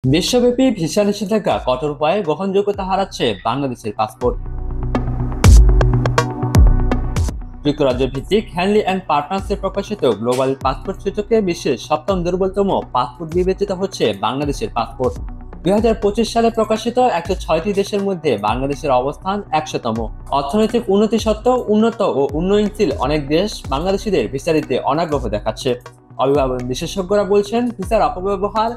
বিশ্বব্যাপী ভিসা নিষেধাজ্ঞা কঠোর উপায়ে গ্রহণযোগ্যতা হারাচ্ছে বাংলাদেশের পাসপোর্ট। যুক্তরাজ্য ভিত্তিক হ্যানলি অ্যান্ড পার্টনার্সে প্রকাশিত গ্লোবাল পাসপোর্ট সূচকে বিশ্বের সপ্তম দুর্বলতম পাসপোর্ট বিবেচিত হচ্ছে বাংলাদেশের পাসপোর্ট। 2025 সালে প্রকাশিত 106টি দেশের মধ্যে বাংলাদেশের অবস্থান 100তম। অর্থনৈতিক উন্নতি সত্ত্বেও উন্নত ও উন্নয়নশীল অনেক দেশ বাংলাদেশিদের ভিসা দিতে অনাগ্রহ দেখাচ্ছে। অভিভাবক বিশেষজ্ঞরা বলছেন, ভিসার অপব্যবহার,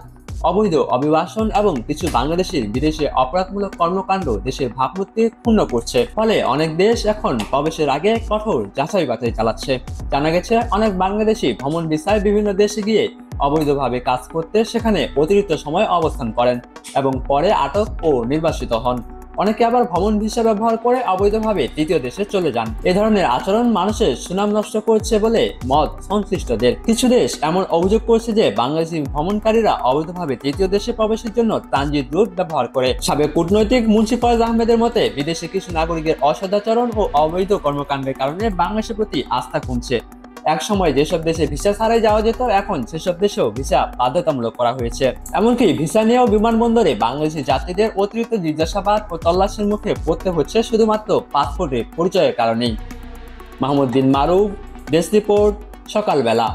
অবৈধ অভিবাসন এবং কিছু বাংলাদেশির বিদেশে অপরাধমূলক কর্মকাণ্ড দেশের ভাবমূর্তি ক্ষুণ্ণ করছে। ফলে অনেক দেশ এখন প্রবেশের আগে কঠোর যাচাই বাছাই চালাচ্ছে। জানা গেছে, অনেক বাংলাদেশি ভ্রমণ ভিসায় বিভিন্ন দেশে গিয়ে অবৈধভাবে কাজ করতে সেখানে অতিরিক্ত সময় অবস্থান করেন এবং পরে আটক ও নির্বাসিত হন। অনেকে আবার ভ্রমণ ভিসা ব্যবহার করে অবৈধভাবে তৃতীয় দেশে চলে যান। এ ধরনের আচরণ মানুষের সুনাম নষ্ট করছে বলে মত সংশ্লিষ্টদের। কিছু দেশ এমন অভিযোগ করছে যে বাংলাদেশি ভ্রমণকারীরা অবৈধভাবে তৃতীয় দেশে প্রবেশের জন্য ট্রানজিট রুট ব্যবহার করে। সাবেক কূটনৈতিক মুন্সি ফয়েজ আহমেদের মতে, বিদেশি কিছু নাগরিকের অসদাচরণ ও অবৈধ কর্মকাণ্ডের কারণে বাংলাদেশের প্রতি আস্থা কমছে। এক সময় যেসব দেশে ভিসা ছাড়াই যাওয়া যেত, এখন সেসব দেশেও ভিসা বাধ্যতামূলক করা হয়েছে। এমনকি ভিসা নিয়েও বিমানবন্দরে বাংলাদেশি যাত্রীদের অতিরিক্ত জিজ্ঞাসাবাদ ও তল্লাশির মুখে পড়তে হচ্ছে শুধুমাত্র পাসপোর্টের পরিচয়ের কারণেই। মাহমুদ বিন মারুফ, ডেস্ক রিপোর্ট, সকালবেলা।